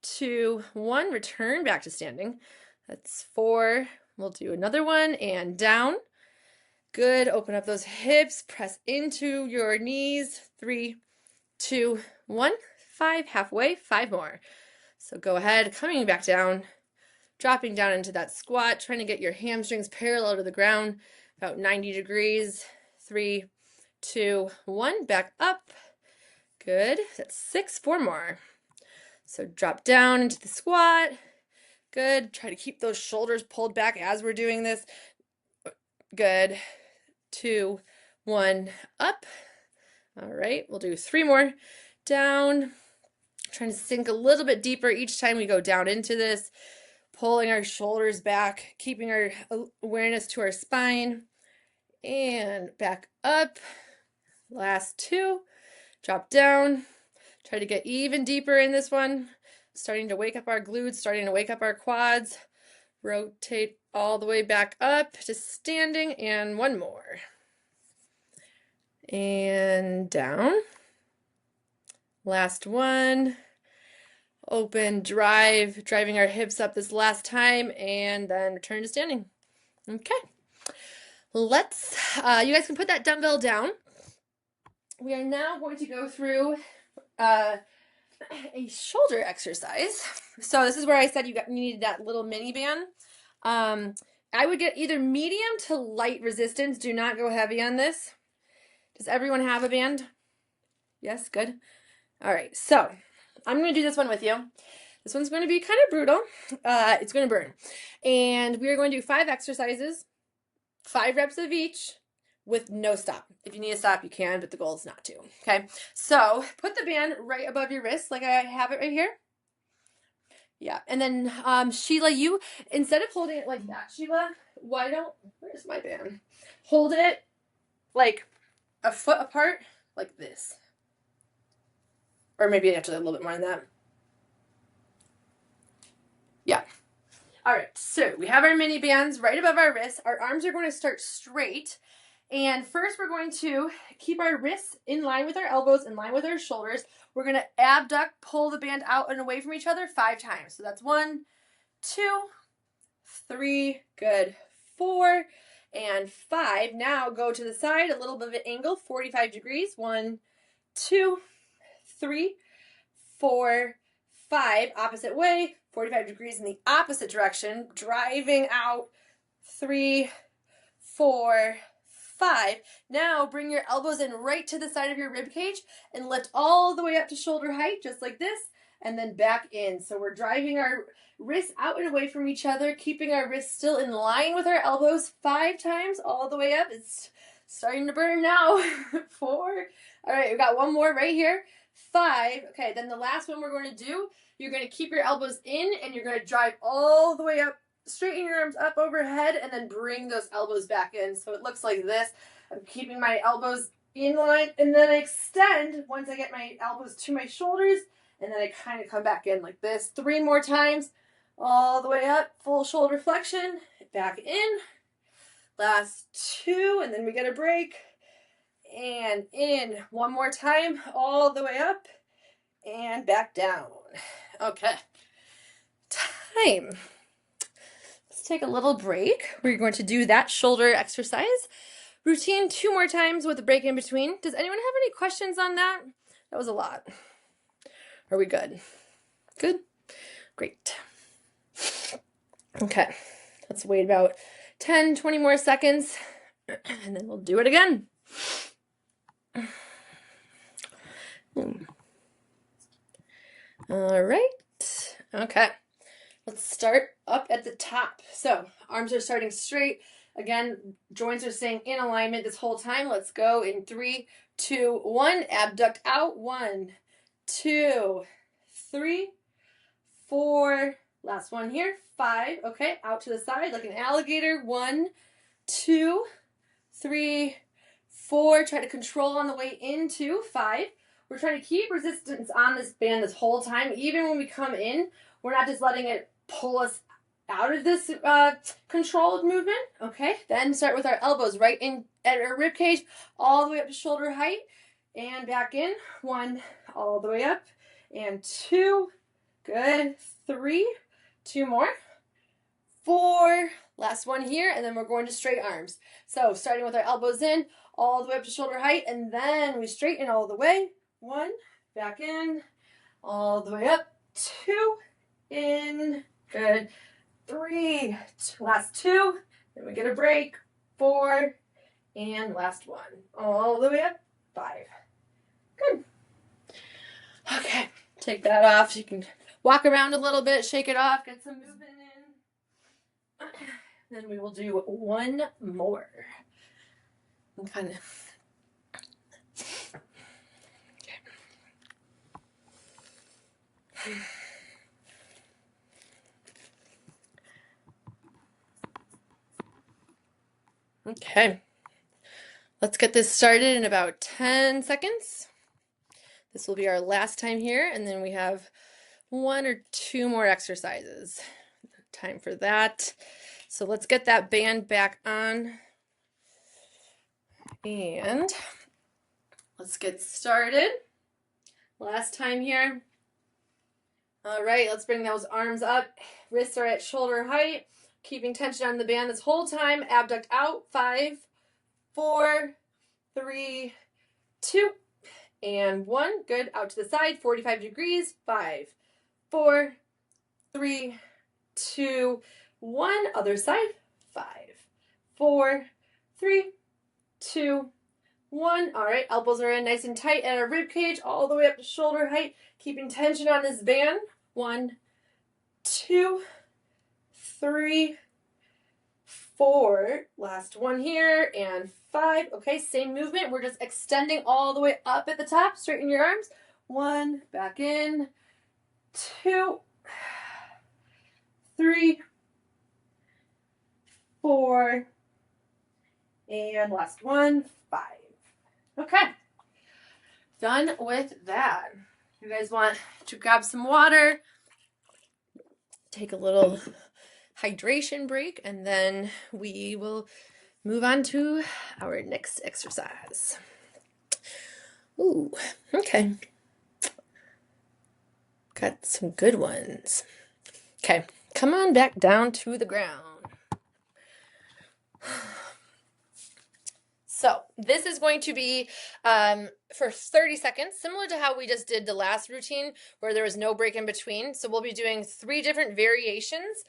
2, 1, return back to standing. That's 4, we'll do another one, and down. Good, open up those hips, press into your knees, 3, 2, 1, 5, halfway, 5 more. So go ahead, coming back down, dropping down into that squat, trying to get your hamstrings parallel to the ground, about 90 degrees, 3, 2, 1, back up. Good. That's 6, 4 more. So drop down into the squat. Good. Try to keep those shoulders pulled back as we're doing this. Good. 2, 1, up. All right. We'll do 3 more. Down. Trying to sink a little bit deeper each time we go down into this. Pulling our shoulders back, keeping our awareness to our spine. And back up. Last 2, drop down, try to get even deeper in this one, starting to wake up our glutes, starting to wake up our quads, rotate all the way back up to standing, and 1 more. And down, last one, open, driving our hips up this last time, and then return to standing. Okay, you guys can put that dumbbell down. We are now going to go through a shoulder exercise. So this is where I said you needed that little mini band. I would get either medium to light resistance. Do not go heavy on this. Does everyone have a band? Yes, good. All right, so I'm going to do this one with you. This one's going to be kind of brutal. It's going to burn. And we are going to do 5 exercises, 5 reps of each, with no stop. If you need to stop, you can, but the goal is not to. Okay, so put the band right above your wrist, like I have it right here. Yeah, and then Sheila, you, instead of holding it like that, Sheila, where's my band? Hold it like a foot apart, like this. Or maybe actually a little bit more than that. Yeah. All right, so we have our mini bands right above our wrists. Our arms are going to start straight. And first we're going to keep our wrists in line with our elbows, in line with our shoulders. We're going to abduct, pull the band out and away from each other 5 times. So that's 1, 2, 3, good, 4, and 5. Now go to the side, a little bit of an angle, 45 degrees. 1, 2, 3, 4, 5. Opposite way, 45 degrees in the opposite direction. Driving out, 3, 4, 5. Now bring your elbows in right to the side of your rib cage and lift all the way up to shoulder height, just like this, and then back in. So we're driving our wrists out and away from each other, keeping our wrists still in line with our elbows 5 times all the way up. It's starting to burn now. 4. All right, we got 1 more right here. 5. Okay, then the last one we're going to do, you're going to keep your elbows in and you're going to drive all the way up. Straighten your arms up overhead and then bring those elbows back in. So it looks like this. I'm keeping my elbows in line and then I extend once I get my elbows to my shoulders and then I kind of come back in like this. 3 more times all the way up, full shoulder flexion, back in. Last 2, and then we get a break. And in, one more time, all the way up, and back down. Okay, time. Let's take a little break. We're going to do that shoulder exercise routine 2 more times with a break in between. Does anyone have any questions on that? That was a lot. Are we good? Good? Great. Okay, let's wait about 10, 20 more seconds, and then we'll do it again. All right. Okay. Let's start up at the top. So arms are starting straight. Again, joints are staying in alignment this whole time. Let's go in 3, 2, 1. Abduct out. 1, 2, 3, 4. Last one here. 5. Okay, out to the side like an alligator. 1, 2, 3, 4. Try to control on the way into 5. We're trying to keep resistance on this band this whole time. Even when we come in, we're not just letting it pull us out of this controlled movement. Okay, then start with our elbows right in at our rib cage, all the way up to shoulder height, and back in. 1, all the way up, and 2. Good. 3. 2 more. 4. Last one here, and then we're going to straight arms. So starting with our elbows in, all the way up to shoulder height, and then we straighten all the way. 1, back in, all the way up. 2, in, good. 3, last 2, then we get a break. 4, and last 1, all the way up. 5. Good. Okay, take that off. You can walk around a little bit, shake it off, get some movement in. Then we will do 1 more. I'm kind of... Okay, let's get this started in about 10 seconds. This will be our last time here, and then we have 1 or 2 more exercises. Time for that. So let's get that band back on, and let's get started. Last time here. All right, let's bring those arms up. Wrists are at shoulder height. Keeping tension on the band this whole time. Abduct out. 5, 4, 3, 2, and 1. Good. Out to the side. 45 degrees. 5, 4, 3, 2, 1. Other side. 5, 4, 3, 2, 1. All right. Elbows are in nice and tight at our rib cage, all the way up to shoulder height. Keeping tension on this band. 1, 2, 3, 4. Last one here, and 5. Okay, same movement. We're just extending all the way up at the top. Straighten your arms. 1, back in. 2, 3, 4, and last one, 5. Okay, done with that. You guys want to grab some water, take a little hydration break, and then we will move on to our next exercise. Ooh, okay. Got some good ones. Okay, come on back down to the ground. So this is going to be for 30 seconds, similar to how we just did the last routine where there was no break in between. So we'll be doing 3 different variations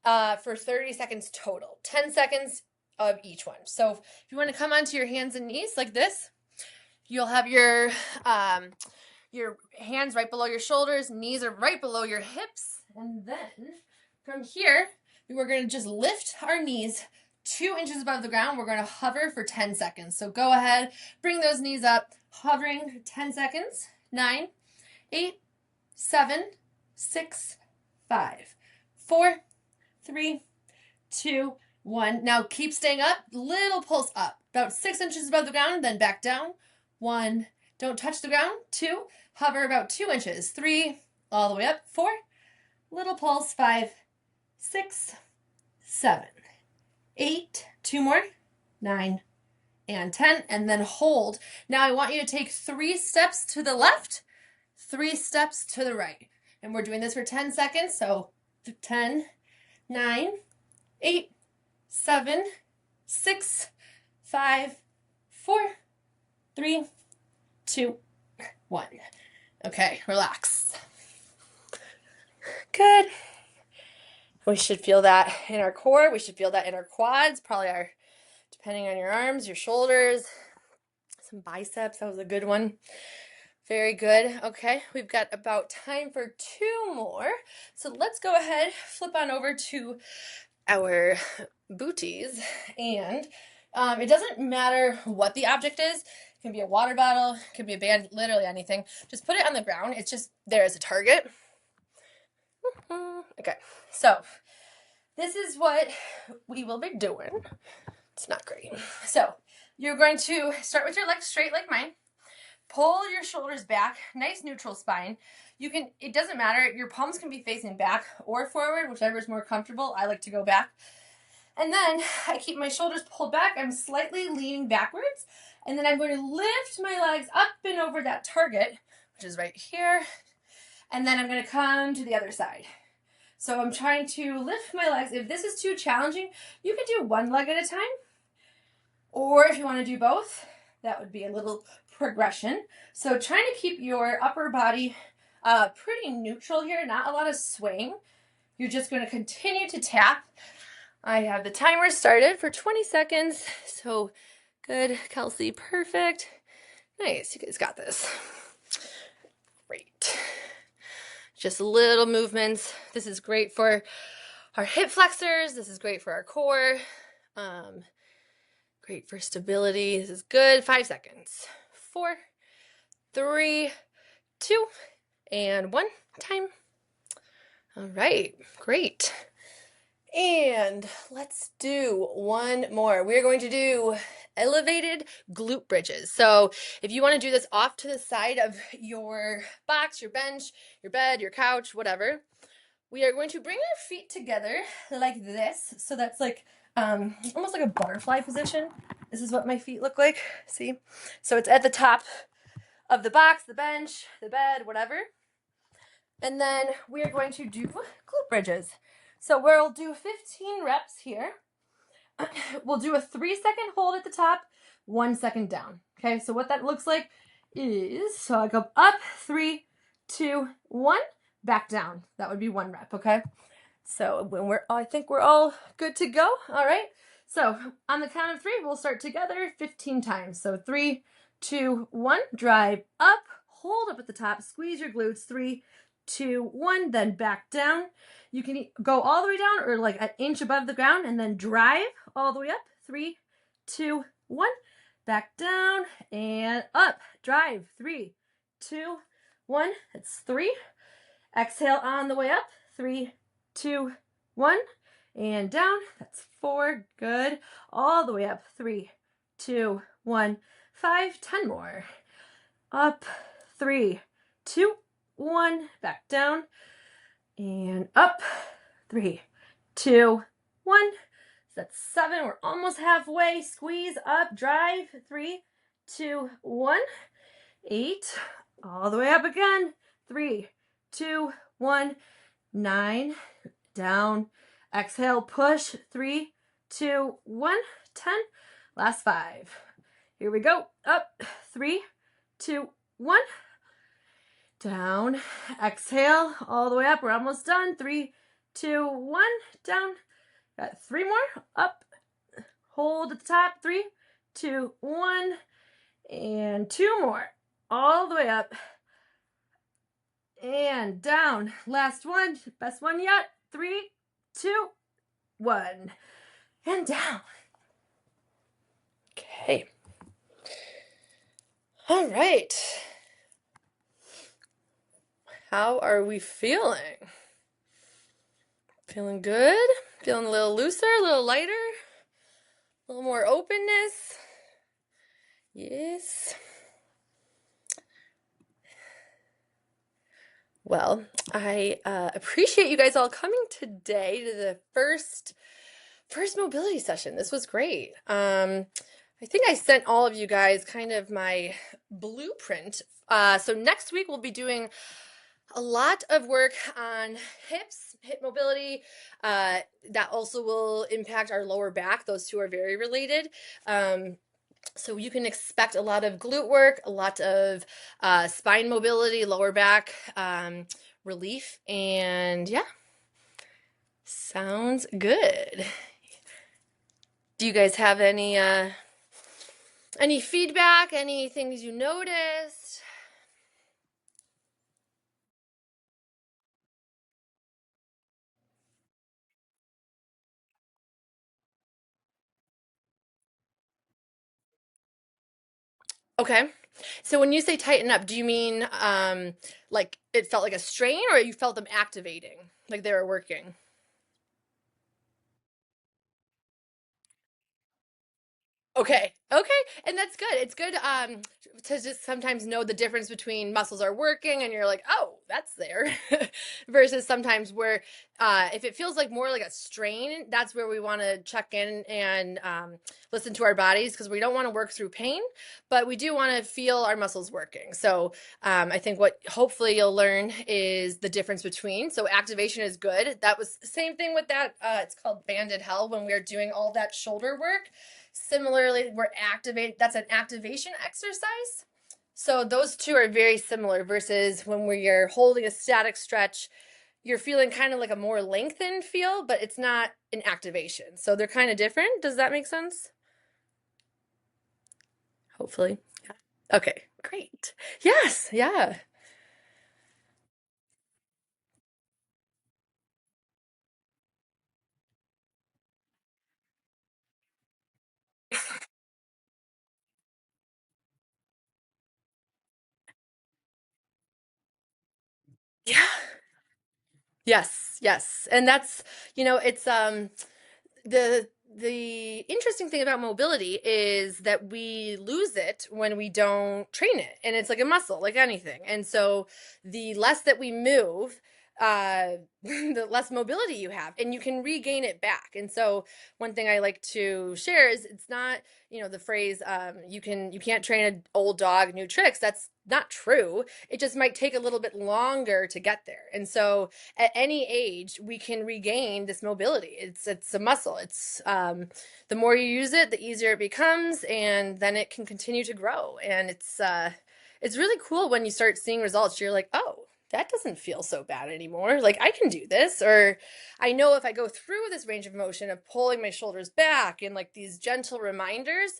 for 30 seconds total, 10 seconds of each one. So if you want to come onto your hands and knees like this, you'll have your hands right below your shoulders, knees are right below your hips. And then from here, we're going to just lift our knees 2 inches above the ground. We're going to hover for 10 seconds. So go ahead, bring those knees up, hovering 10 seconds. 9, 8, 7, 6, 5, 4, 3, 2, 1. Now keep staying up. Little pulse up. About 6 inches above the ground, then back down. 1. Don't touch the ground. 2. Hover about 2 inches. 3. All the way up. 4. Little pulse. 5. 6, 7, 8, 2 more, 9, and 10, and then hold. Now I want you to take 3 steps to the left, 3 steps to the right. And we're doing this for 10 seconds, so 10, 9, 8, 7, 6, 5, 4, 3, 2, 1. Okay, relax. Good. We should feel that in our core. We should feel that in our quads, probably our, depending on your arms, your shoulders, some biceps. That was a good one. Very good. Okay, we've got about time for 2 more. So let's go ahead, flip on over to our booties. And it doesn't matter what the object is. It can be a water bottle, it can be a band, literally anything. Just put it on the ground. It's just there as a target. Okay, so this is what we will be doing. It's not great. So you're going to start with your legs straight like mine. Pull your shoulders back, nice neutral spine. You can, it doesn't matter, your palms can be facing back or forward, whichever is more comfortable. I like to go back. And then I keep my shoulders pulled back. I'm slightly leaning backwards. And then I'm going to lift my legs up and over that target, which is right here. And then I'm going to come to the other side. So I'm trying to lift my legs. If this is too challenging, you can do one leg at a time. Or if you want to do both, that would be a little progression. So trying to keep your upper body pretty neutral here, not a lot of swing. You're just going to continue to tap. I have the timer started for 20 seconds. So good, Kelsey, perfect. Nice, you guys got this. Great. Just little movements. This is great for our hip flexors. This is great for our core. Great for stability. This is good. 5 seconds. 4, 3, 2, and 1. Time. All right, great. And let's do one more. We're going to do elevated glute bridges. So if you want to do this off to the side of your box, your bench, your bed, your couch, whatever, we are going to bring our feet together like this. So that's like almost like a butterfly position. This is what my feet look like. See? So it's at the top of the box, the bench, the bed, whatever. And then we are going to do glute bridges. So we'll do 15 reps here. We'll do a 3-second hold at the top, 1 second down. Okay, so what that looks like is, so I go up, 3, 2, 1, back down. That would be 1 rep, okay? So when I think we're all good to go. All right, so on the count of 3, we'll start together 15 times. So 3, 2, 1, drive up, hold up at the top, squeeze your glutes, 3, 2, 1, then back down. You can go all the way down or like an inch above the ground and then drive all the way up. 3, 2, 1, back down and up. Drive. 3, 2, 1. That's 3. Exhale on the way up. 3, 2, 1, and down. That's 4. Good. All the way up. 3, 2, 1, 5, 10 more. Up. 3, 2, 1, back down and up. 3, 2, 1. So that's 7. We're almost halfway. Squeeze up, drive. 3, 2, 1. 8. All the way up again. 3, 2, 1. 9. Down. Exhale, push. 3, 2, 1. 10. Last 5. Here we go. Up. 3, 2, 1. Down. Exhale all the way up. We're almost done. 3, 2, 1. Down. Got 3 more. Up. Hold at the top. 3, 2, 1. And 2 more. All the way up. And down. Last one. Best one yet. 3, 2, 1. And down. Okay. All right. How are we feeling? Feeling good? Feeling a little looser, a little lighter? A little more openness? Yes. Well, I appreciate you guys all coming today to the first mobility session. This was great. I think I sent all of you guys kind of my blueprint. So next week we'll be doing a lot of work on hips, hip mobility. That also will impact our lower back. Those two are very related. So you can expect a lot of glute work, a lot of spine mobility, lower back relief, and yeah, sounds good. Do you guys have any feedback, any things you noticed? Okay. So when you say tighten up, do you mean like it felt like a strain or you felt them activating, like they were working? Okay. Okay. And that's good. It's good to just sometimes know the difference between muscles are working and you're like, "Oh, that's there." Versus sometimes where if it feels like more like a strain, that's where we want to check in and listen to our bodies because we don't want to work through pain, but we do want to feel our muscles working. So, I think what hopefully you'll learn is the difference between. So, activation is good. That was the same thing with that it's called banded hell when we are doing all that shoulder work. Similarly, we're activate. That's an activation exercise. So those two are very similar versus when we're holding a static stretch, you're feeling kind of like a more lengthened feel, but it's not an activation. So they're kind of different. Does that make sense? Hopefully. Yeah. Okay, great. Yes, yeah. Yeah. Yes, yes. And that's, it's the the interesting thing about mobility is that we lose it when we don't train it, and it's like a muscle like anything. And so the less that we move, the less mobility you have, and you can regain it back. And so one thing I like to share is it's not, the phrase you can't train an old dog new tricks. That's not true. It just might take a little bit longer to get there. And so at any age we can regain this mobility. It's a muscle. It's the more you use it, the easier it becomes, and then it can continue to grow. And it's really cool when you start seeing results. You're like, oh, that doesn't feel so bad anymore. Like I can do this, or I know if I go through this range of motion of pulling my shoulders back and like these gentle reminders,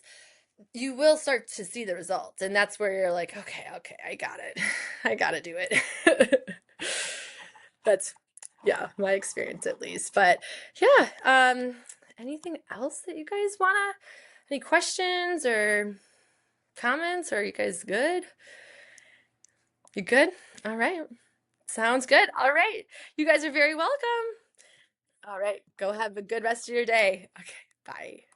you will start to see the results. And that's where you're like, okay, okay, I got it. I got to do it. That's yeah, my experience at least. But yeah, anything else that you guys wanna any questions or comments? Or are you guys good? You good? All right. Sounds good. All right. You guys are very welcome. All right. Go have a good rest of your day. Okay. Bye.